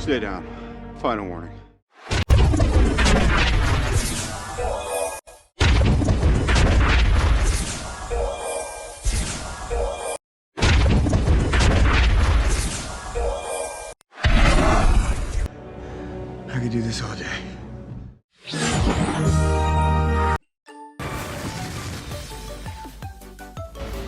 Stay down. Final warning. I could do this all day.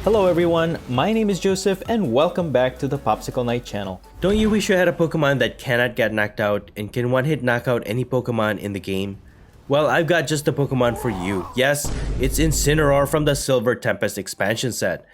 Hello everyone, my name is Joseph and welcome back to the Popsicleknight channel. Don't you wish you had a Pokemon that cannot get knocked out and can one-hit knock out any Pokemon in the game? Well, I've got just a Pokemon for you. Yes, it's Incineroar from the Silver Tempest expansion set.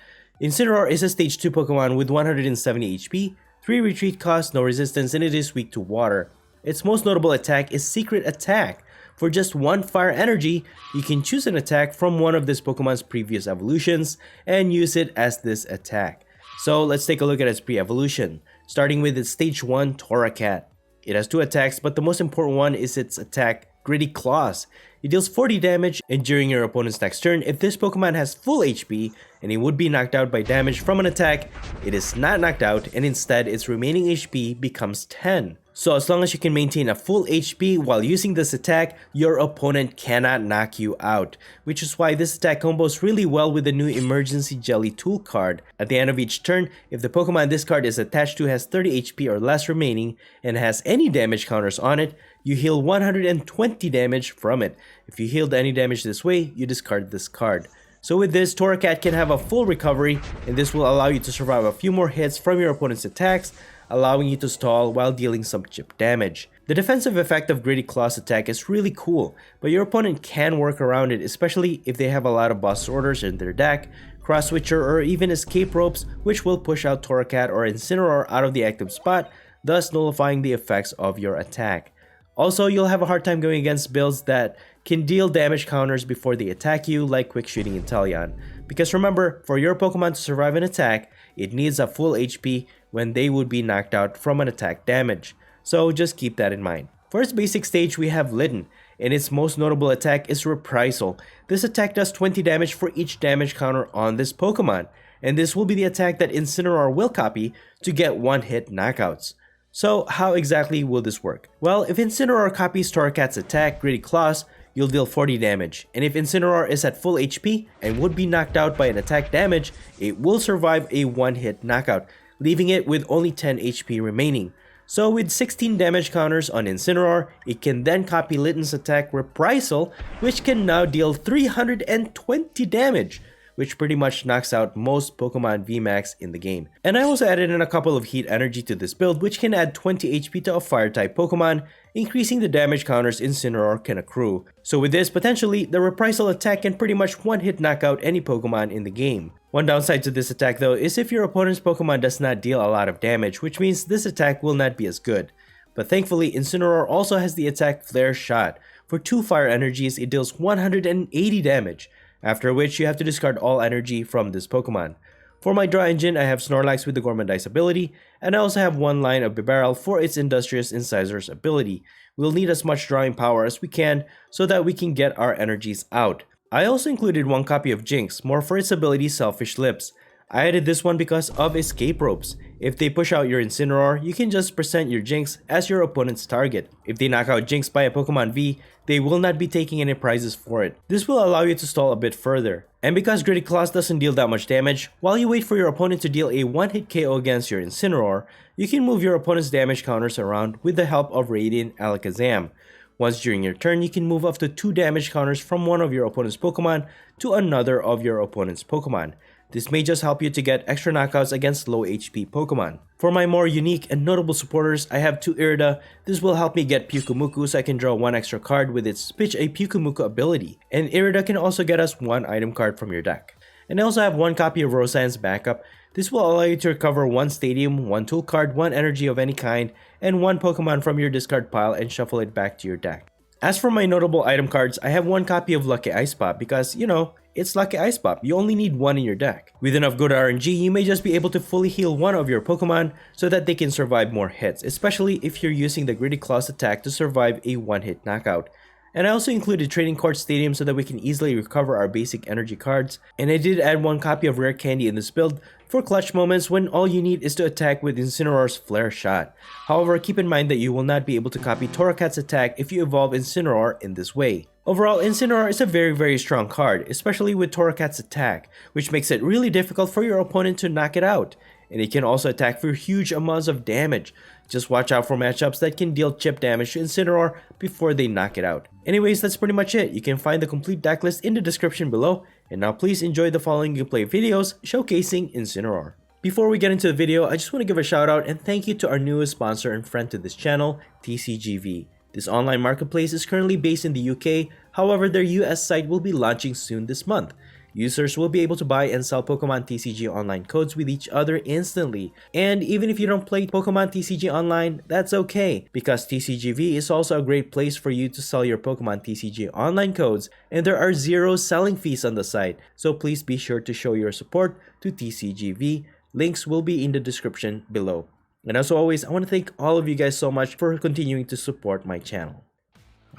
Incineroar is a stage 2 Pokemon with 170 HP, 3 retreat cost, no resistance, and it is weak to water. Its most notable attack is Secret Attack. For just 1 fire energy, you can choose an attack from one of this Pokemon's previous evolutions and use it as this attack. So let's take a look at its pre-evolution, starting with its stage 1 Torracat. It has 2 attacks, but the most important one is its attack, Gritty Claws. It deals 40 damage, and during your opponent's next turn, if this Pokemon has full HP and it would be knocked out by damage from an attack, it is not knocked out and instead its remaining HP becomes 10. So as long as you can maintain a full HP while using this attack, your opponent cannot knock you out, which is why this attack combos really well with the new Emergency Jelly tool card. At the end of each turn, if the Pokemon this card is attached to has 30 HP or less remaining and has any damage counters on it, you heal 120 damage from it. If you healed any damage this way, you discard this card. So with this, Torracat can have a full recovery, and this will allow you to survive a few more hits from your opponent's attacks, allowing you to stall while dealing some chip damage. The defensive effect of Gritty Claws attack is really cool, but your opponent can work around it, especially if they have a lot of boss orders in their deck, Cross Switcher, or even Escape Ropes, which will push out Torracat or Incineroar out of the active spot, thus nullifying the effects of your attack. Also, you'll have a hard time going against builds that can deal damage counters before they attack you, like Quick Shooting Inteleon. Because remember, for your Pokemon to survive an attack, it needs a full HP when they would be knocked out from an attack damage. So just keep that in mind. For its basic stage, we have Litten, and its most notable attack is Reprisal. This attack does 20 damage for each damage counter on this Pokemon, and this will be the attack that Incineroar will copy to get one-hit knockouts. So how exactly will this work? Well, if Incineroar copies Torracat's attack, Gritty Claws, you'll deal 40 damage. And if Incineroar is at full HP and would be knocked out by an attack damage, it will survive a one-hit knockout, leaving it with only 10 HP remaining. So with 16 damage counters on Incineroar, it can then copy Litten's attack Reprisal, which can now deal 320 damage, which pretty much knocks out most Pokemon VMAX in the game. And I also added in a couple of Heat Energy to this build, which can add 20 HP to a Fire-type Pokemon, increasing the damage counters Incineroar can accrue. So with this, potentially, the Reprisal attack can pretty much one-hit knock out any Pokemon in the game. One downside to this attack though is if your opponent's Pokemon does not deal a lot of damage, which means this attack will not be as good. But thankfully, Incineroar also has the attack Flare Shot. For 2 fire energies, it deals 180 damage, after which you have to discard all energy from this Pokemon. For my draw engine, I have Snorlax with the Gormandize ability, and I also have one line of Bibarel for its Industrious Incisors ability. We'll need as much drawing power as we can so that we can get our energies out. I also included one copy of Jinx, more for its ability Selfish Lips. I added this one because of Escape Ropes. If they push out your Incineroar, you can just present your Jinx as your opponent's target. If they knock out Jinx by a Pokemon V, they will not be taking any prizes for it. This will allow you to stall a bit further. And because Gritty Claws doesn't deal that much damage, while you wait for your opponent to deal a one-hit KO against your Incineroar, you can move your opponent's damage counters around with the help of Radiant Alakazam. Once during your turn, you can move up to 2 damage counters from one of your opponent's Pokemon to another of your opponent's Pokemon. This may just help you to get extra knockouts against low HP Pokemon. For my more unique and notable supporters, I have 2 Irida. This will help me get Pyukumuku so I can draw 1 extra card with its Pitch a Pyukumuku ability. And Irida can also get us 1 item card from your deck. And I also have 1 copy of Roseanne's backup. This will allow you to recover 1 Stadium, 1 tool card, 1 energy of any kind, and 1 Pokemon from your discard pile and shuffle it back to your deck. As for my notable item cards, I have 1 copy of Lucky Ice Pop because, you know, it's Lucky Ice Pop. You only need 1 in your deck. With enough good RNG, you may just be able to fully heal 1 of your Pokemon so that they can survive more hits, especially if you're using the Gritty Claws attack to survive a one-hit knockout. And I also included Trading Card Stadium so that we can easily recover our basic energy cards. And I did add one copy of Rare Candy in this build for clutch moments when all you need is to attack with Incineroar's Flare Shot. However, keep in mind that you will not be able to copy Torracat's attack if you evolve Incineroar in this way. Overall, Incineroar is a very strong card, especially with Torracat's attack, which makes it really difficult for your opponent to knock it out. And it can also attack for huge amounts of damage. Just watch out for matchups that can deal chip damage to Incineroar before they knock it out. Anyways, that's pretty much it. You can find the complete deck list in the description below. And now please enjoy the following gameplay videos showcasing Incineroar. Before we get into the video, I just want to give a shout out and thank you to our newest sponsor and friend to this channel, TCGVee. This online marketplace is currently based in the UK, however their US site will be launching soon this month. Users will be able to buy and sell Pokemon TCG online codes with each other instantly. And even if you don't play Pokemon TCG online, that's okay, because TCGVee is also a great place for you to sell your Pokemon TCG online codes, and there are zero selling fees on the site, so please be sure to show your support to TCGVee. Links will be in the description below. And as always, I want to thank all of you guys so much for continuing to support my channel.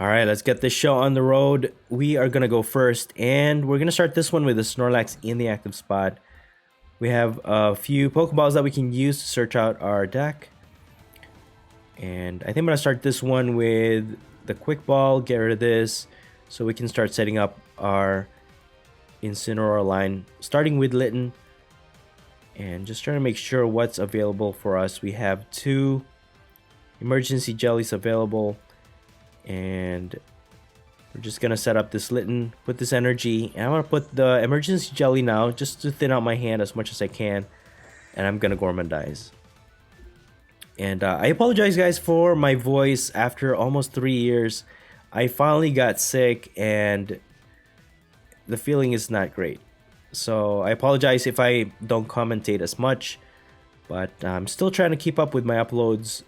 Alright, let's get this show on the road. We are going to go first, and we're going to start this one with the Snorlax in the active spot. We have a few Pokeballs that we can use to search out our deck. And I think I'm going to start this one with the Quick Ball, get rid of this, so we can start setting up our Incineroar line, starting with Litten. And just trying to make sure what's available for us. We have 2 emergency jellies available. And we're just gonna set up this Litten, put this energy, and I'm gonna put the emergency jelly now just to thin out my hand as much as I can, and I'm gonna Gormandize. And I apologize guys for my voice. After almost 3 years, I finally got sick and the feeling is not great, so I apologize if I don't commentate as much, but I'm still trying to keep up with my uploads.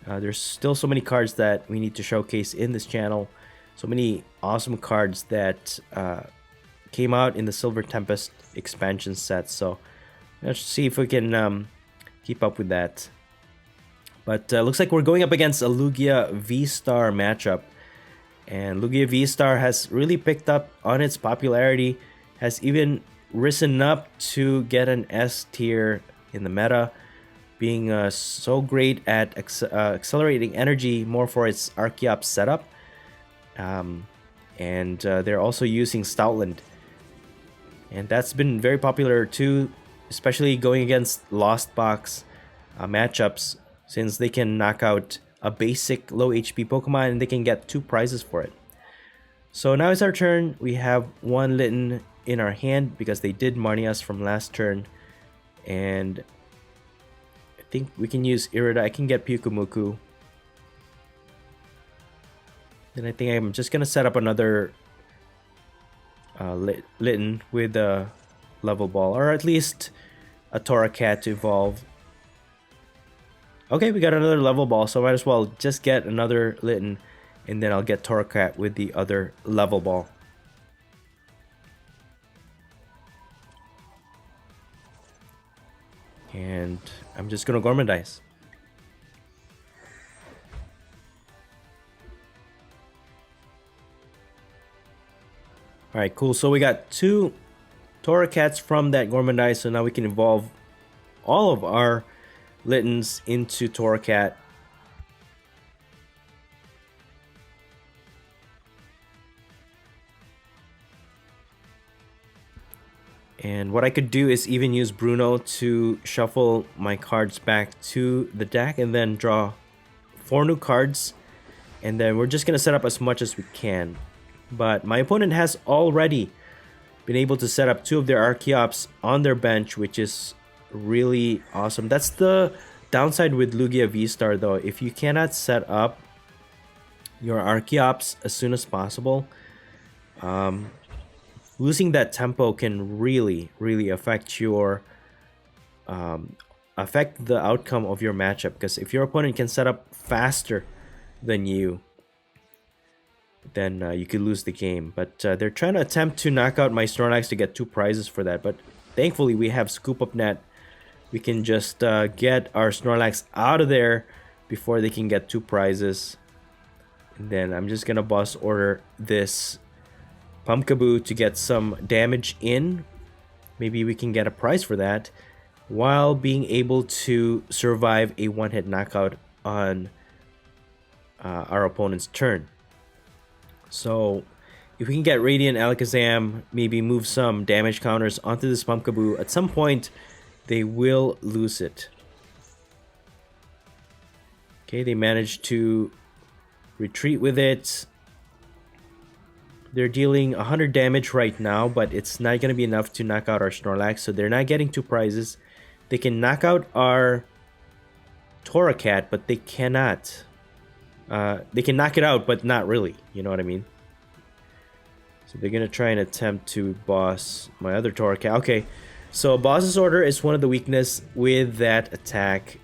There's still so many cards that we need to showcase in this channel. So many awesome cards that came out in the Silver Tempest expansion set. So let's see if we can keep up with that. But looks like we're going up against a Lugia VSTAR matchup. And Lugia VSTAR has really picked up on its popularity. Has even risen up to get an S tier in the meta, being so great at accelerating energy more for its Archeops setup. And they're also using Stoutland. And that's been very popular too, especially going against Lost Box matchups, since they can knock out a basic low HP Pokemon and they can get 2 prizes for it. So now it's our turn. We have 1 Litten in our hand because they did Marnie us from last turn. And I think we can use Irida. I can get Pyukumuku. Then I think I'm just gonna set up another Litten with a level ball, or at least a Torracat to evolve. Okay, we got another level ball, so might as well just get another Litten, and then I'll get Torracat with the other level ball. And I'm just gonna Gormandize. Alright, cool. So we got 2 Torracats from that Gormandize, so now we can evolve all of our Littens into Torracat. And what I could do is even use Bruno to shuffle my cards back to the deck and then draw 4 new cards. And then we're just going to set up as much as we can. But my opponent has already been able to set up 2 of their Archeops on their bench, which is really awesome. That's the downside with Lugia VSTAR though. If you cannot set up your Archeops as soon as possible, losing that tempo can really affect your affect the outcome of your matchup, because if your opponent can set up faster than you, then you could lose the game. But they're trying to attempt to knock out my Snorlax to get 2 prizes for that, but thankfully we have Scoop Up Net. We can just get our Snorlax out of there before they can get 2 prizes. And then I'm just gonna boss order this Pumpkaboo to get some damage in. Maybe we can get a prize for that, while being able to survive a one-hit knockout on our opponent's turn. So if we can get Radiant Alakazam, maybe move some damage counters onto this Pumpkaboo, at some point they will lose it. Okay, they managed to retreat with it. They're dealing 100 damage right now, but it's not going to be enough to knock out our Snorlax, so they're not getting 2 prizes. They can knock out our Torracat, but they cannot. They can knock it out, but not really. You know what I mean? So they're going to try and attempt to boss my other Torracat. Okay, so boss's order is one of the weakness with that attack.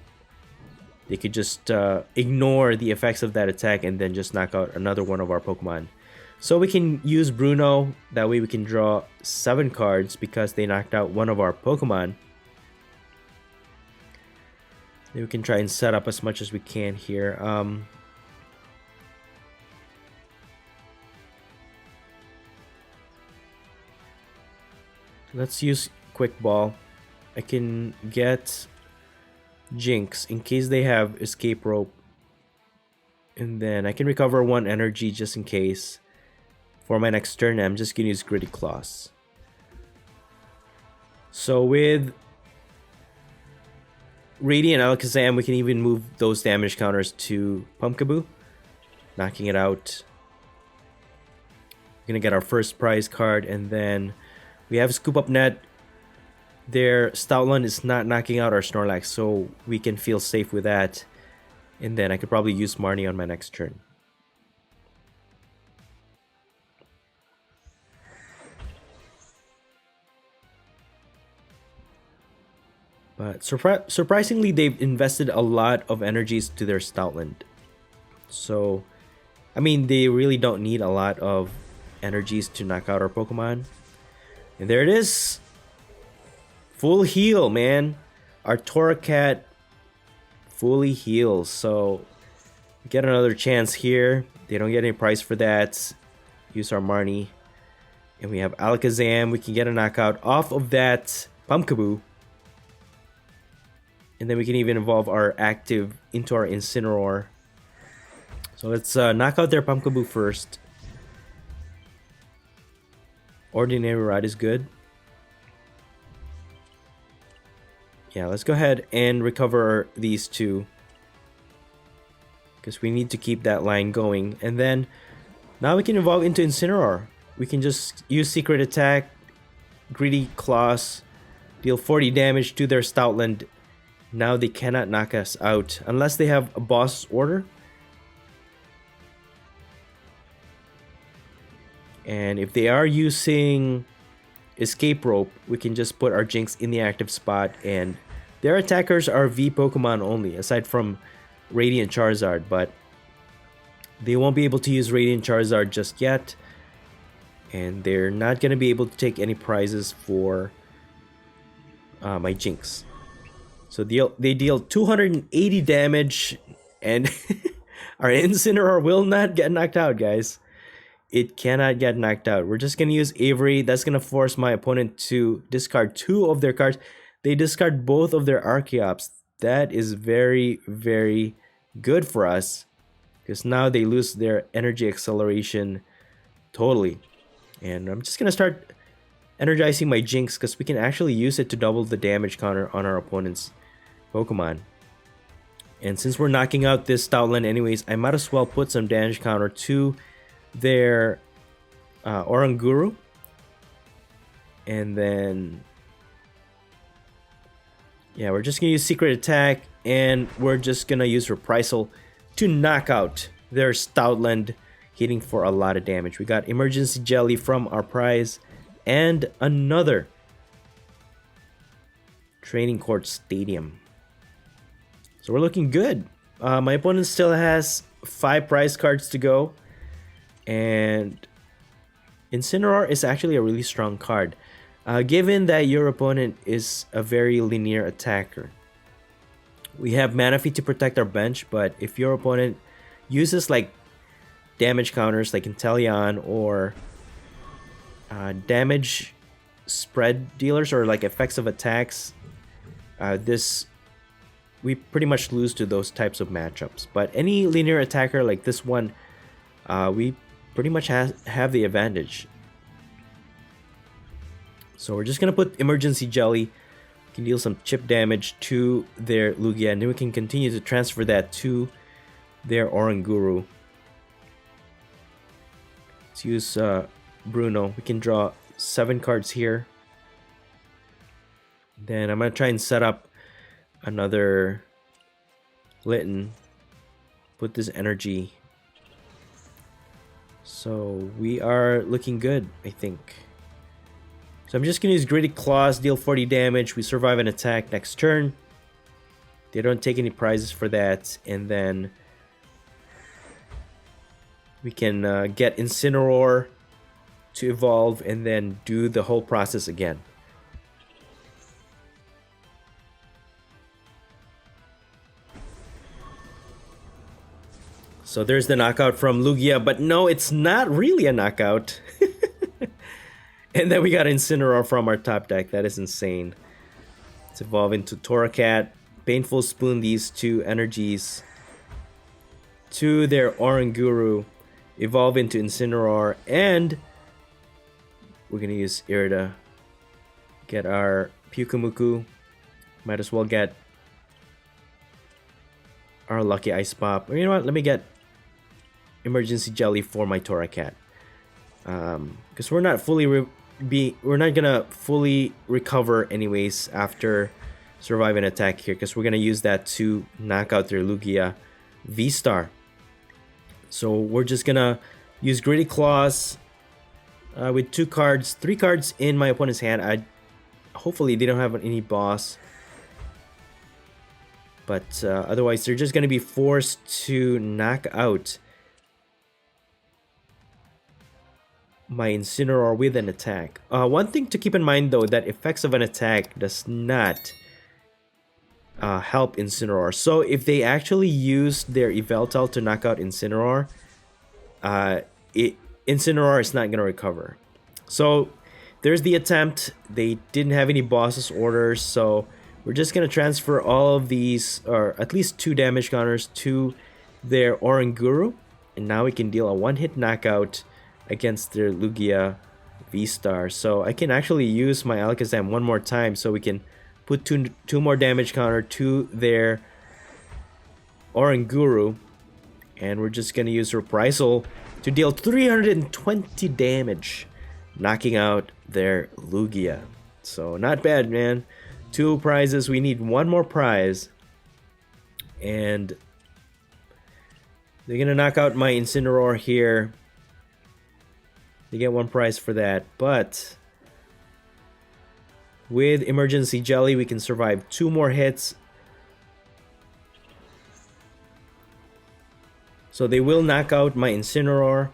They could just ignore the effects of that attack and then just knock out another one of our Pokemon. So we can use Bruno, that way we can draw 7 cards because they knocked out one of our Pokemon. Then we can try and set up as much as we can here. Let's use Quick Ball. I can get Jinx in case they have Escape Rope. And then I can recover 1 energy just in case. For my next turn, I'm just going to use Gritty Claws. So with Radiant Alakazam, we can even move those damage counters to Pumpkaboo, knocking it out. We're going to get our first prize card, and then we have Scoop Up Net. Their Stoutland is not knocking out our Snorlax, so we can feel safe with that. And then I could probably use Marnie on my next turn. But surprisingly, they've invested a lot of energies to their Stoutland. So, I mean, they really don't need a lot of energies to knock out our Pokemon. And there it is. Full heal, man. Our Torracat fully heals. So, we get another chance here. They don't get any prize for that. Use our Marnie. And we have Alakazam. We can get a knockout off of that Pumpkaboo. And then we can even evolve our active into our Incineroar. So let's knock out their Pumpkaboo first. Ordinary Rod is good. Yeah, let's go ahead and recover these 2. Because we need to keep that line going. And then, now we can evolve into Incineroar. We can just use Secret Attack, Greedy Claws, deal 40 damage to their Stoutland. Now they cannot knock us out unless they have a boss order. And if they are using Escape Rope, we can just put our Jinx in the active spot, and their attackers are V Pokemon only, aside from Radiant Charizard, but they won't be able to use Radiant Charizard just yet. And they're not going to be able to take any prizes for my Jinx. So they deal 280 damage, and our Incineroar will not get knocked out, guys. It cannot get knocked out. We're just going to use Avery. That's going to force my opponent to discard 2 of their cards. They discard both of their Archeops. That is very, very good for us, because now they lose their energy acceleration totally. And I'm just going to start energizing my Jinx, because we can actually use it to double the damage counter on our opponent's Pokemon. And since we're knocking out this Stoutland anyways, I might as well put some damage counter to their Oranguru. And then, yeah, we're just going to use Secret Attack, and we're just going to use Reprisal to knock out their Stoutland, hitting for a lot of damage. We got Emergency Jelly from our prize, and another Training Court Stadium. So we're looking good. My opponent still has 5 prize cards to go. And Incineroar is actually a really strong card. Given that your opponent is a very linear attacker. We have Manaphy to protect our bench, but if your opponent uses like damage counters like Inteleon or damage spread dealers or like effects of attacks, we pretty much lose to those types of matchups. But any linear attacker like this one, we pretty much have the advantage. So we're just gonna put Emergency Jelly, can deal some chip damage to their Lugia, and then we can continue to transfer that to their Oranguru. Let's use Bruno. We can draw 7 cards here. Then I'm gonna try and set up another Litten. Put this energy. So we are looking good, I think. So I'm just gonna use Gritty Claws, deal 40 damage. We survive an attack next turn. They don't take any prizes for that, and then we can get Incineroar to evolve and then do the whole process again. So there's the knockout from Lugia, but no, it's not really a knockout. And then we got Incineroar from our top deck. That is insane. Let's evolve into Torracat. Painful Spoon these 2 energies to their Oranguru. Evolve into Incineroar, and we're gonna use Irida. Get our Pyukumuku. Might as well get our Lucky Ice Pop. Or you know what? Let me get Emergency Jelly for my Torracat. Because we're not gonna fully recover anyways after survive an attack here, because we're gonna use that to knock out their Lugia VSTAR. So we're just gonna use Gritty Claws with 2 cards, 3 cards in my opponent's hand. Hopefully they don't have any boss, but otherwise they're just gonna be forced to knock out my Incineroar with an attack. One thing to keep in mind though, that effects of an attack does not help Incineroar. So if they actually use their Yveltal to knock out Incineroar, Incineroar is not going to recover. So there's the attempt. They didn't have any bosses orders, so we're just going to transfer all of these, or at least 2 damage counters, to their Oranguru, and now we can deal a 1-hit knockout against their Lugia VSTAR. So I can actually use my Alakazam one more time, so we can put two more damage counter to their Oranguru, and we're just gonna use Reprisal to deal 320 damage, knocking out their Lugia. So not bad, man. 2 prizes. We need 1 more prize, and they're gonna knock out my Incineroar here. They get 1 prize for that, but with Emergency Jelly, we can survive 2 more hits. So they will knock out my Incineroar.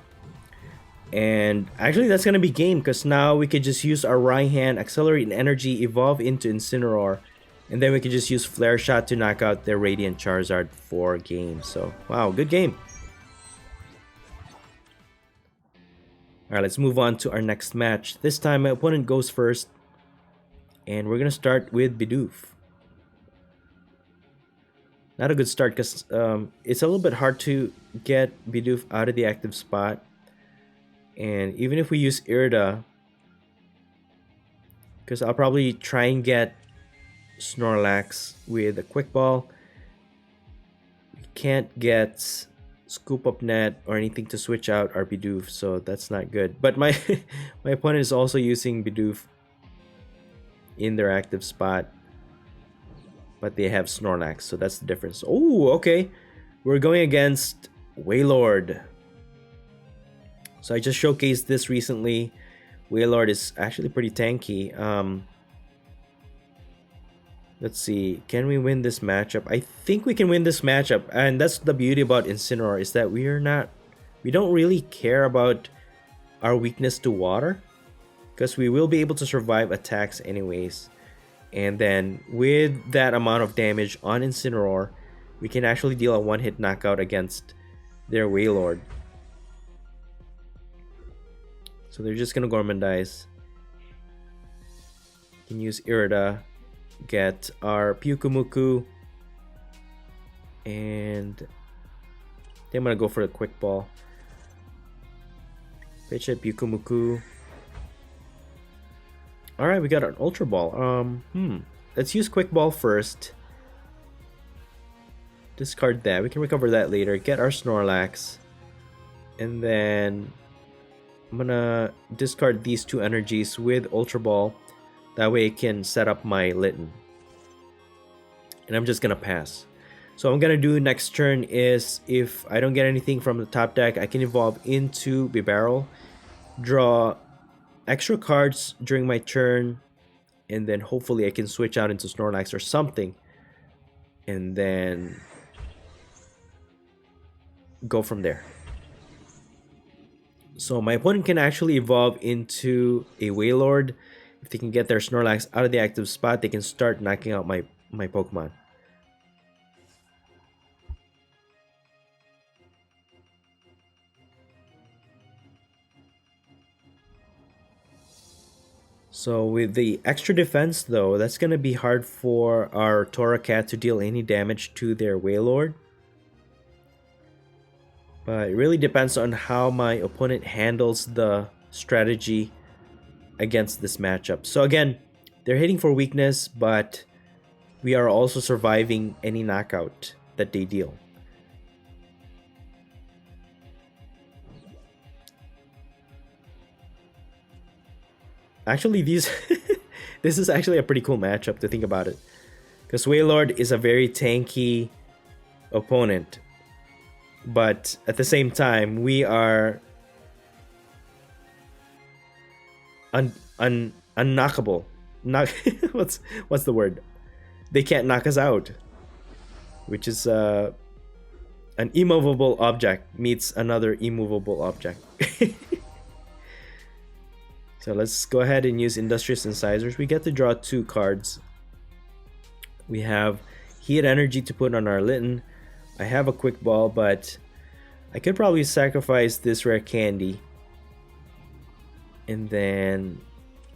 And actually, that's going to be game, because now we could just use our Raihan, Accelerate in Energy, Evolve into Incineroar. And then we could just use Flare Shot to knock out their Radiant Charizard for game. So, wow, good game. Alright, let's move on to our next match. This time, my opponent goes first. And we're going to start with Bidoof. Not a good start, because it's a little bit hard to get Bidoof out of the active spot. And even if we use Irida, because I'll probably try and get Snorlax with a Quick Ball. We can't get Scoop Up Net or anything to switch out our Bidoof, so that's not good. But my my opponent is also using Bidoof in their active spot, but they have Snorlax, so that's the difference. Oh, okay. We're going against Wailord. So I just showcased this recently. Wailord is actually pretty tanky. Let's see, can we win this matchup? I think we can win this matchup, and that's the beauty about Incineroar, is that we don't really care about our weakness to water, because we will be able to survive attacks anyways. And then with that amount of damage on Incineroar, we can actually deal a 1-hit knockout against their Wailord. So they're just gonna Gormandize. Can use Irida, get our Pyukumuku, and I'm gonna go for a quick ball. Pitch it, Pyukumuku. Alright, we got an Ultra Ball. Let's use quick ball first. Discard that. We can recover that later. Get our Snorlax. And then I'm gonna discard these two energies with Ultra Ball. That way I can set up my Litten. And I'm just gonna pass. So what I'm gonna do next turn is, if I don't get anything from the top deck, I can evolve into Bibarel, draw extra cards during my turn, and then hopefully I can switch out into Snorlax or something, and then go from there. So my opponent can actually evolve into a Wailord. If they can get their Snorlax out of the active spot, they can start knocking out my Pokemon. So with the extra defense though, that's going to be hard for our Torracat to deal any damage to their Wailord. But it really depends on how my opponent handles the strategy against this matchup. So again, they're hitting for weakness, but we are also surviving any knockout that they deal. Actually, this is actually a pretty cool matchup to think about it, because Wailord is a very tanky opponent, but at the same time we are unknockable. What's the word? They can't knock us out, which is an immovable object meets another immovable object. So let's go ahead and use Industrious Incisors. We get to draw 2 cards. We have Heat Energy to put on our Litten. I have a Quick Ball, but I could probably sacrifice this Rare Candy. And then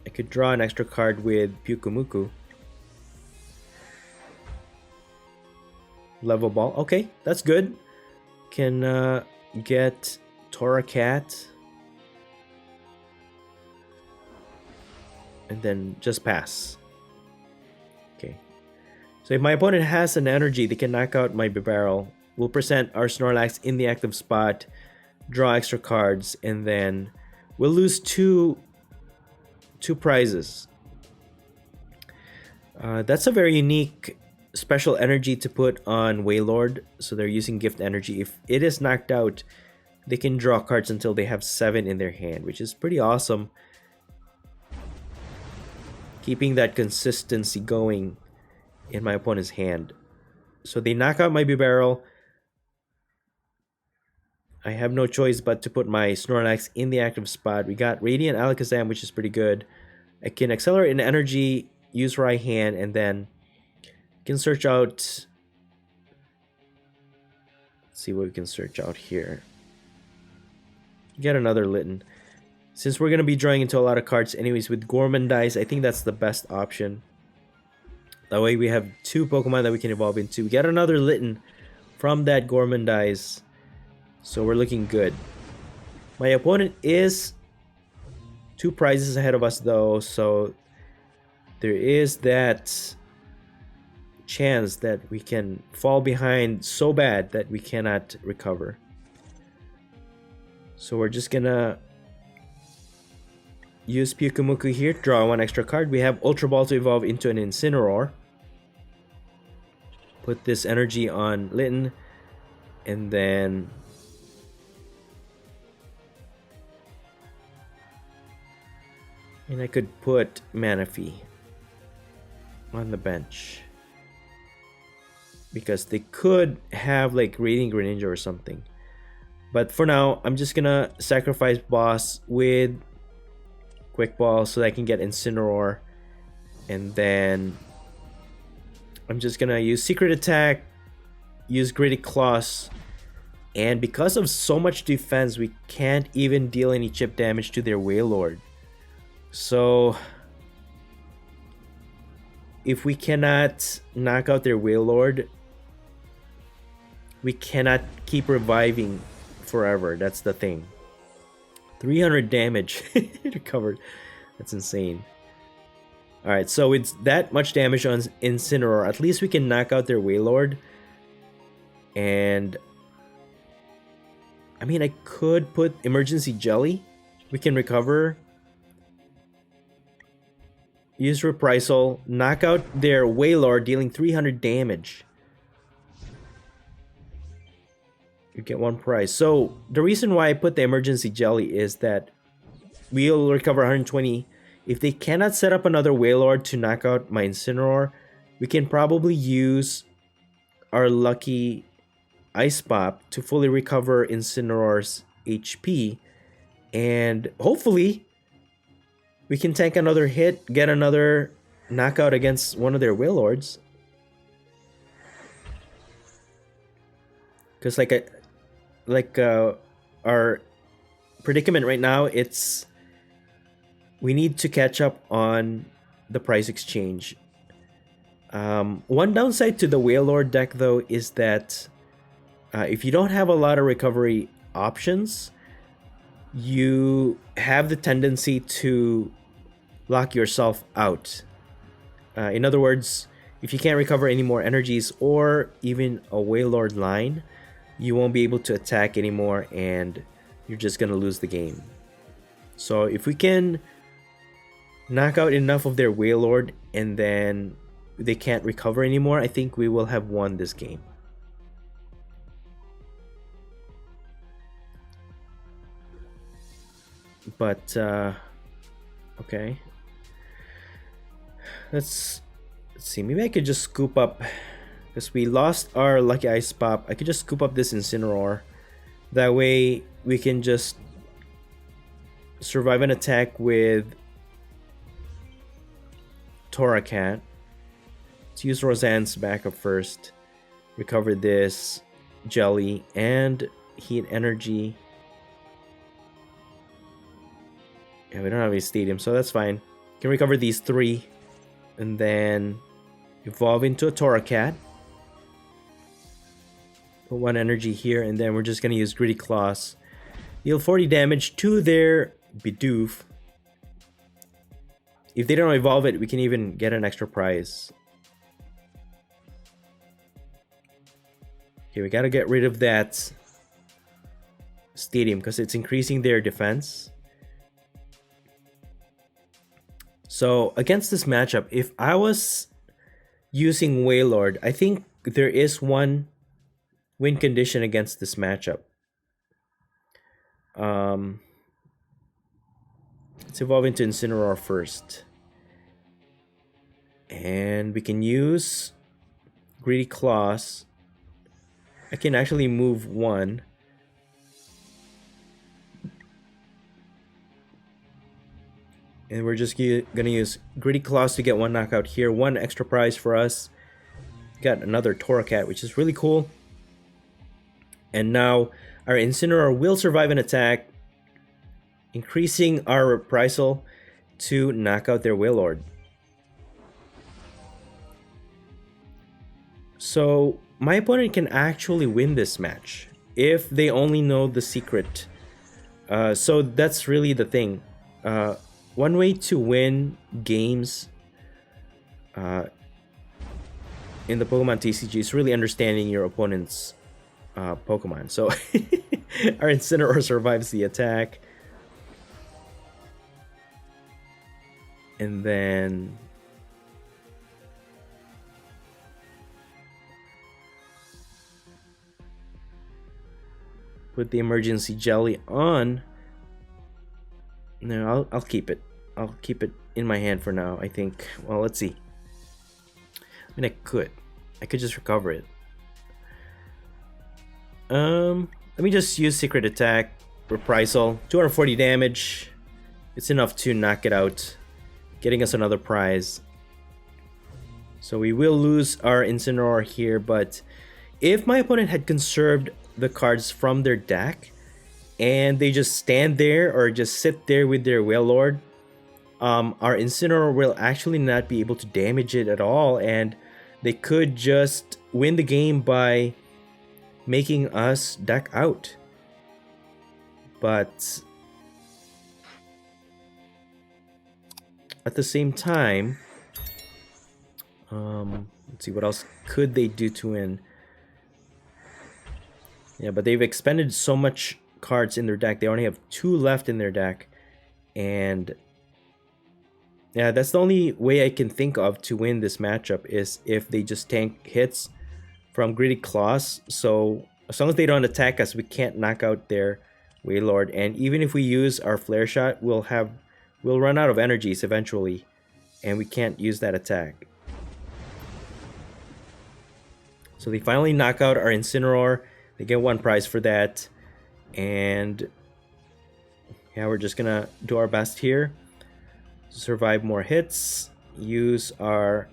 I could draw an extra card with Pyukumuku. Level Ball. Okay, that's good. Can get Torracat. And then just pass. Okay. So if my opponent has an energy, they can knock out my Bibarel. We'll present our Snorlax in the active spot, draw extra cards, and then we'll lose two prizes. That's a very unique special energy to put on Wailord. So they're using gift energy. If it is knocked out, they can draw cards until they have 7 in their hand, which is pretty awesome. Keeping that consistency going in my opponent's hand. So they knock out my Bibarel. I have no choice but to put my Snorlax in the active spot. We got Radiant Alakazam, which is pretty good. I can accelerate an energy, use right hand, and then can search out. Let's see what we can search out here. Get another Litten. Since we're going to be drawing into a lot of cards anyways with Gormandize, I think that's the best option. That way we have 2 Pokemon that we can evolve into. We get another Litten from that Gormandize. So we're looking good. My opponent is 2 prizes ahead of us though. So there is that chance that we can fall behind so bad that we cannot recover. So we're just going to use Pyukumuku here, draw 1 extra card. We have Ultra Ball to evolve into an Incineroar. Put this energy on Litten, and then I could put Manaphy on the bench, because they could have like Radiant Greninja or something. But for now, I'm just gonna sacrifice Boss with Quick Ball so that I can get Incineroar, and then I'm just gonna use Secret Attack, use Gritty Claws And because of so much defense, we can't even deal any chip damage to their Wailord. So if we cannot knock out their Wailord, we cannot keep reviving forever. That's the thing. 300 damage recovered. That's insane. Alright, so it's that much damage on Incineroar. At least we can knock out their Wailord. And I mean, I could put Emergency Jelly. We can recover. Use Reprisal. Knock out their Wailord, dealing 300 damage. You get one prize. So the reason why I put the Emergency Jelly is that we'll recover 120. If they cannot set up another Wailord to knock out my Incineroar, we can probably use our lucky Ice Pop to fully recover Incineroar's HP. And hopefully, we can tank another hit, get another knockout against one of their Wailords. Because our predicament right now, it's we need to catch up on the price exchange. One downside to the Wailord deck though is that if you don't have a lot of recovery options, you have the tendency to lock yourself out. In other words, if you can't recover any more energies or even a Wailord line, you won't be able to attack anymore and you're just gonna lose the game. So if we can knock out enough of their Wailord and then they can't recover anymore, I think we will have won this game. But okay, let's see. Maybe I could just scoop up, because we lost our lucky Ice Pop. I could just scoop up this Incineroar. That way we can just survive an attack with Torracat. Let's use Roseanne's backup first. Recover this Jelly and Heat Energy. Yeah, we don't have any Stadium, so that's fine. Can recover these three and then evolve into a Torracat. Put one energy here, and then we're just gonna use Gritty Claws. Deal 40 damage to their Bidoof. If they don't evolve it, we can even get an extra prize. Okay, we gotta get rid of that Stadium because it's increasing their defense. So against this matchup, if I was using Wailord, I think there is one win condition against this matchup. Let's evolve into Incineroar first. And we can use Greedy Claws. I can actually move one. And we're just gonna use Gritty Claws to get one knockout here. One extra prize for us. Got another Torracat, which is really cool. And now our Incineroar will survive an attack, increasing our reprisal to knock out their Wailord. So my opponent can actually win this match if they only know the secret. So that's really the thing. One way to win games in the Pokemon TCG is really understanding your opponent's Pokemon. So our Incineroar survives the attack. And then put the Emergency Jelly on. No, I'll keep it. I'll keep it in my hand for now, I think. Well, let's see. I mean, I could just recover it. Let me just use Secret Attack, Reprisal, 240 damage. It's enough to knock it out, getting us another prize. So we will lose our Incineroar here, but if my opponent had conserved the cards from their deck and they just stand there or just sit there with their Wailord, our Incineroar will actually not be able to damage it at all, and they could just win the game by making us deck out. But at the same time, let's see, what else could they do to win? Yeah, but they've expended so much cards in their deck. They only have 2 left in their deck, and yeah, that's the only way I can think of to win this matchup, is if they just tank hits from Gritty Claws. So as long as they don't attack us, we can't knock out their Wailord. And even if we use our Flare Shot, we'll run out of energies eventually, and we can't use that attack. So they finally knock out our Incineroar. They get 1 prize for that. And yeah, we're just gonna do our best here. Survive more hits, use our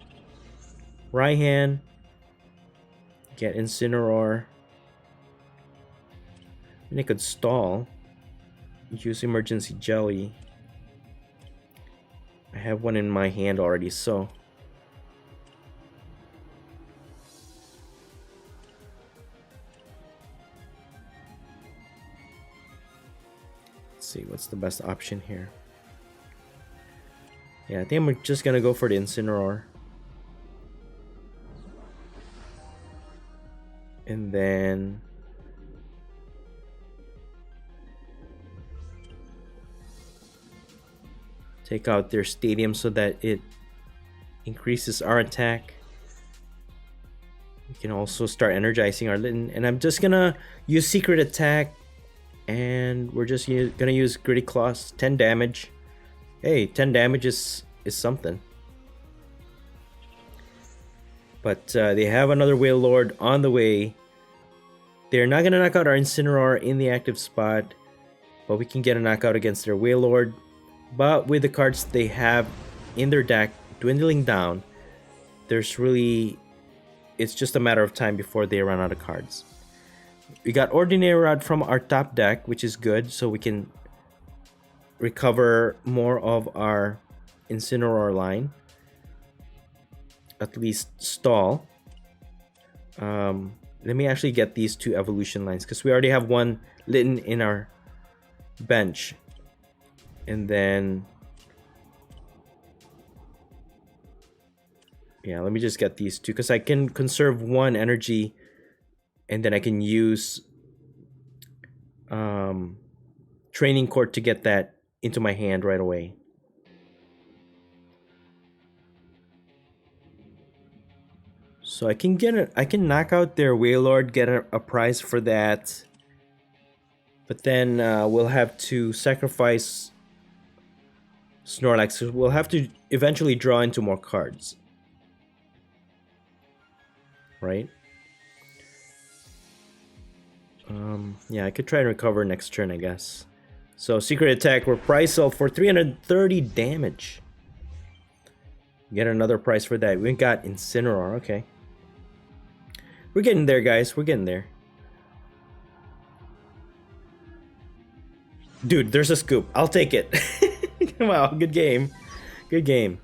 Raihan, get Incineroar, and it could stall, use Emergency Jelly. I have one in my hand already, so let's see what's the best option here. Yeah, I think I'm just gonna go for the Incineroar. And then take out their stadium so that it increases our attack. We can also start energizing our Litten. And I'm just gonna use Secret Attack. And we're just gonna use Gritty Claws, 10 damage. Hey, 10 damage is something. But they have another Wailord on the way. They're not going to knock out our Incineroar in the active spot, but we can get a knockout against their Wailord. But with the cards they have in their deck dwindling down, it's just a matter of time before they run out of cards. We got Ordinary Rod from our top deck, which is good, so we can recover more of our Incineroar line, at least stall. Let me actually get these 2 evolution lines, because we already have 1 Litten in our bench. And then yeah, let me just get these 2, because I can conserve 1 energy, and then I can use Training Court to get that into my hand right away. So I can knock out their Wailord, get a prize for that. But then we'll have to sacrifice Snorlax. So we'll have to eventually draw into more cards, right? Yeah, I could try and recover next turn, I guess. So Secret Attack, we're price sell for 330 damage. Get another price for that. We got Incineroar, okay. We're getting there, guys. We're getting there. Dude, there's a scoop. I'll take it. Wow, good game. Good game.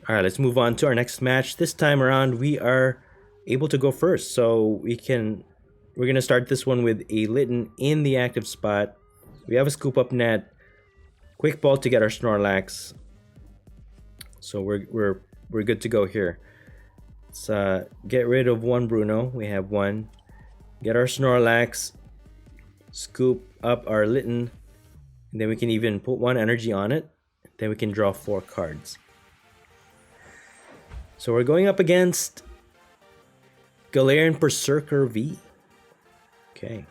Alright, let's move on to our next match. This time around, we are able to go first. So we're going to start this one with a Litten in the active spot. We have a Scoop Up Net. Quick Ball to get our Snorlax. So we're good to go here. Let's get rid of 1 Bruno. We have 1. Get our Snorlax. Scoop up our Litten. And then we can even put 1 energy on it. Then we can draw 4 cards. So we're going up against Galarian Perrserker V. Okay.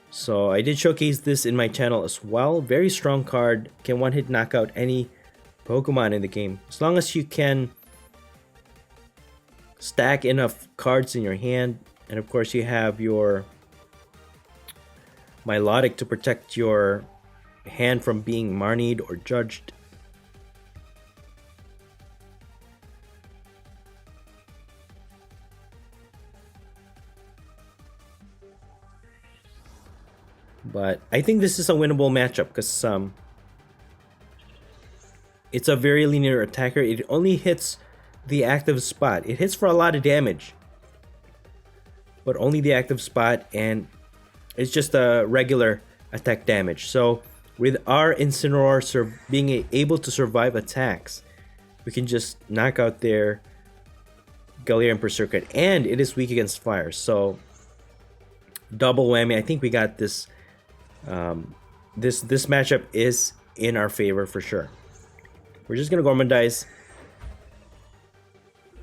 So I did showcase this in my channel as well. Very strong card. Can 1-hit knock out any Pokemon in the game. As long as you can stack enough cards in your hand. And of course you have your Milotic to protect your hand from being Marnied or judged. But I think this is a winnable matchup because it's a very linear attacker. It only hits the active spot. It hits for a lot of damage, but only the active spot, and it's just a regular attack damage. So with our Incineroar being able to survive attacks, we can just knock out their Galarian Perrserker, and it is weak against fire. So double whammy. I think we got this. This matchup is in our favor for sure. We're just gonna Gormandize.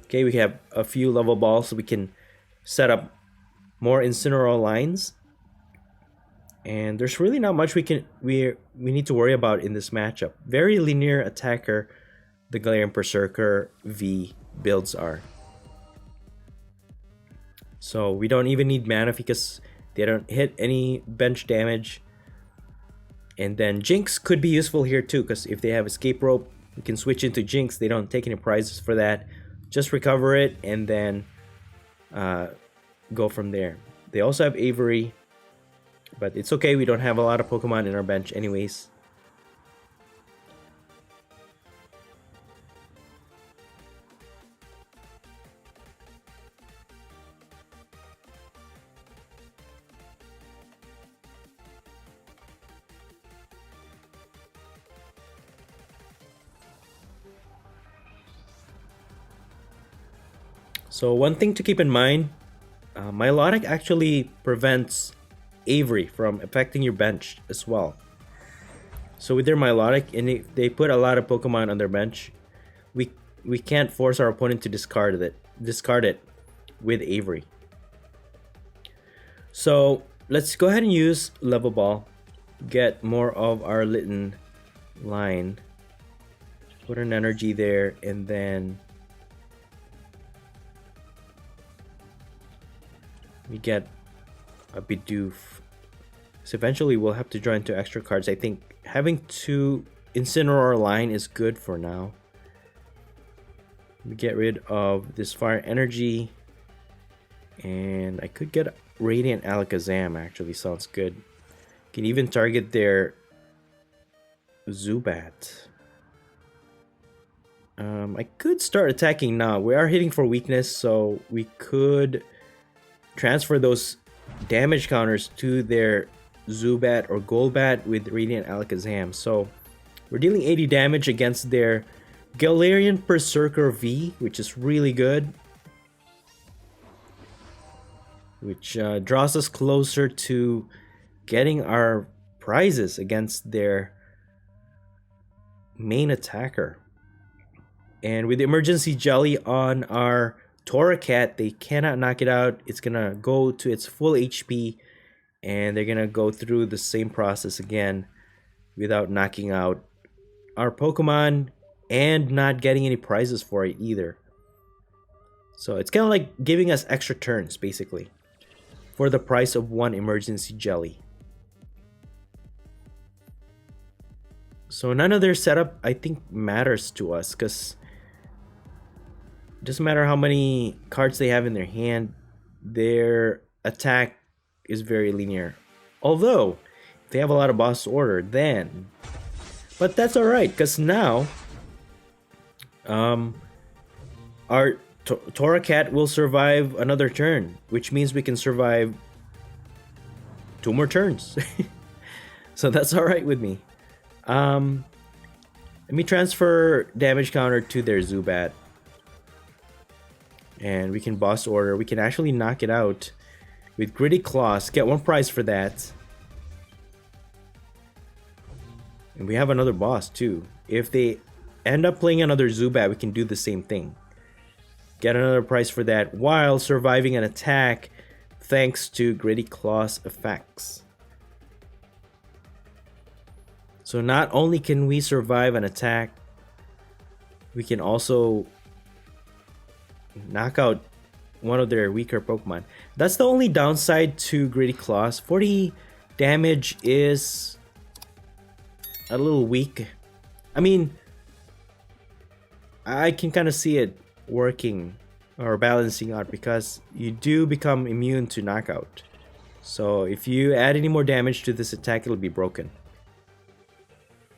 Okay, we have a few level balls, so we can set up more Incineroar lines. And there's really not much we need to worry about in this matchup. Very linear attacker, the Galarian Perrserker V builds are. So we don't even need mana because they don't hit any bench damage. And then Jinx could be useful here too, because if they have Escape Rope, we can switch into Jinx. They don't take any prizes for that. Just recover it and then go from there. They also have Avery, but it's okay. We don't have a lot of Pokemon in our bench anyways. So one thing to keep in mind, Milotic actually prevents Avery from affecting your bench as well. So with their Milotic, and if they put a lot of Pokemon on their bench, we can't force our opponent to discard it with Avery. So let's go ahead and use Level Ball, get more of our Litten line, put an energy there, and then we get a Bidoof. So eventually we'll have to draw into extra cards. I think having 2 Incineroar line is good for now. We get rid of this fire energy, and I could get Radiant Alakazam. Actually sounds good. Can even target their Zubat. I could start attacking now. We are hitting for weakness, so we could transfer those damage counters to their Zubat or Golbat with Radiant Alakazam. So we're dealing 80 damage against their Galarian Perrserker V, which is really good, which draws us closer to getting our prizes against their main attacker. And with the emergency jelly on our Torracat, they cannot knock it out. It's gonna go to its full HP, and they're gonna go through the same process again without knocking out our Pokemon and not getting any prizes for it either. So it's kind of like giving us extra turns basically for the price of 1 emergency jelly. So none of their setup I think matters to us, because doesn't matter how many cards they have in their hand, their attack is very linear. Although, if they have a lot of boss order, then... But that's alright, because now... our Torracat will survive another turn, which means we can survive 2 more turns. So that's alright with me. Let me transfer damage counter to their Zubat. And we can boss order. We can actually knock it out with Gritty Claws. Get 1 prize for that. And we have another boss too. If they end up playing another Zubat, we can do the same thing. Get another prize for that while surviving an attack thanks to Gritty Claws effects. So not only can we survive an attack, we can also knock out one of their weaker Pokemon. That's the only downside to Gritty Claws. 40 damage is a little weak. I mean, I can kind of see it working or balancing out because you do become immune to knockout. So if you add any more damage to this attack, it'll be broken.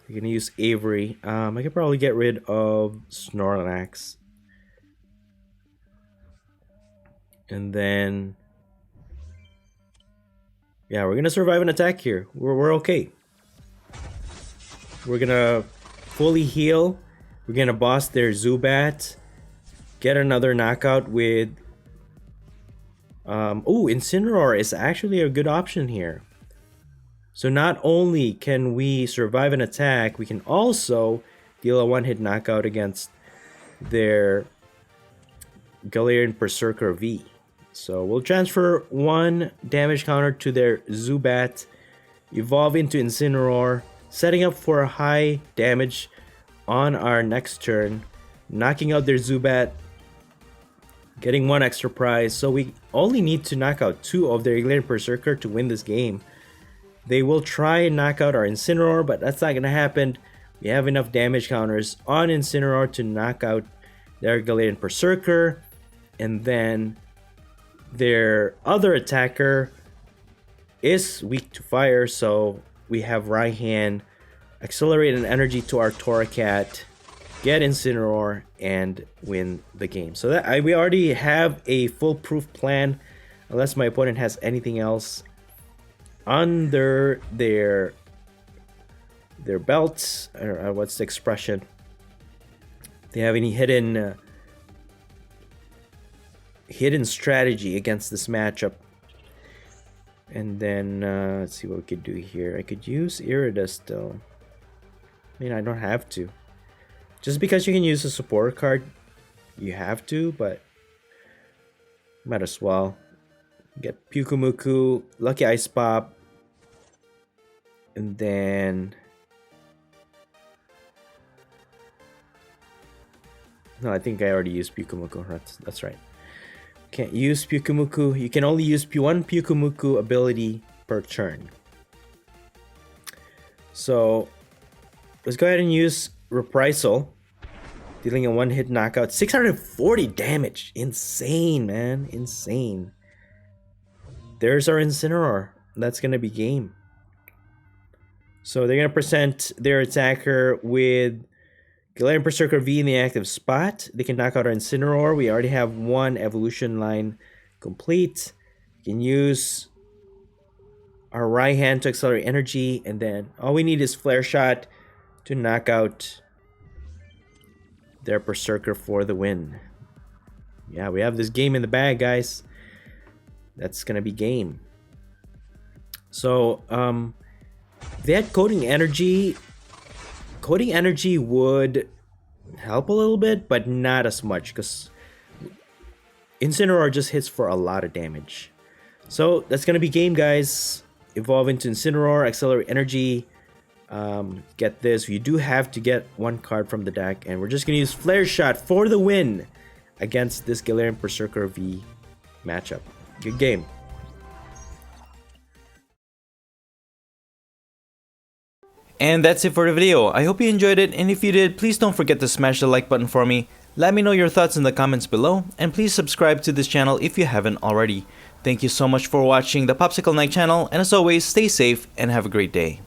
You're gonna use Avery. I could probably get rid of Snorlax. And then... yeah, we're gonna survive an attack here. We're okay. We're gonna fully heal. We're gonna boss their Zubat. Get another knockout with... oh, Incineroar is actually a good option here. So not only can we survive an attack, we can also deal a one-hit knockout against their Galarian Perrserker V. So we'll transfer one damage counter to their Zubat, evolve into Incineroar, setting up for a high damage on our next turn, knocking out their Zubat, getting one extra prize. So we only need to knock out two of their Galarian Perrserker to win this game. They will try and knock out our Incineroar, but that's not going to happen. We have enough damage counters on Incineroar to knock out their Galarian Perrserker. And then their other attacker is weak to fire, so we have Raihan accelerate an energy to our Torracat, get Incineroar, and win the game. So that we already have a foolproof plan, unless my opponent has anything else under their belts, or what's the expression? They have any hidden strategy against this matchup. And then let's see what we could do here. I could use Iridestal. I mean, I don't have to. Just because you can use a support card, you have to, but might as well. Get Pyukumuku, Lucky Ice Pop, and then... no, I think I already used Pyukumuku. That's right. Can't use Pyukumuku. You can only use one Pyukumuku ability per turn. So let's go ahead and use Reprisal, dealing a one-hit knockout. 640 damage. Insane, man. Insane. There's our Incineroar. That's going to be game. So they're going to present their attacker with Galarian Perrserker V in the active spot. They can knock out our Incineroar. We already have one evolution line complete. We can use our Raihan to accelerate energy. And then all we need is Flare Shot to knock out their Perrserker for the win. Yeah, we have this game in the bag, guys. That's gonna be game. So if they had Coding Energy would help a little bit, but not as much, because Incineroar just hits for a lot of damage. So that's gonna be game, guys. Evolve into Incineroar, accelerate energy. Get this, you do have to get one card from the deck, and we're just gonna use Flare Shot for the win against this Galarian Perrserker V matchup. Good game. And that's it for the video. I hope you enjoyed it, and if you did, please don't forget to smash the like button for me. Let me know your thoughts in the comments below, and please subscribe to this channel if you haven't already. Thank you so much for watching the Popsicleknight channel, and as always, stay safe and have a great day.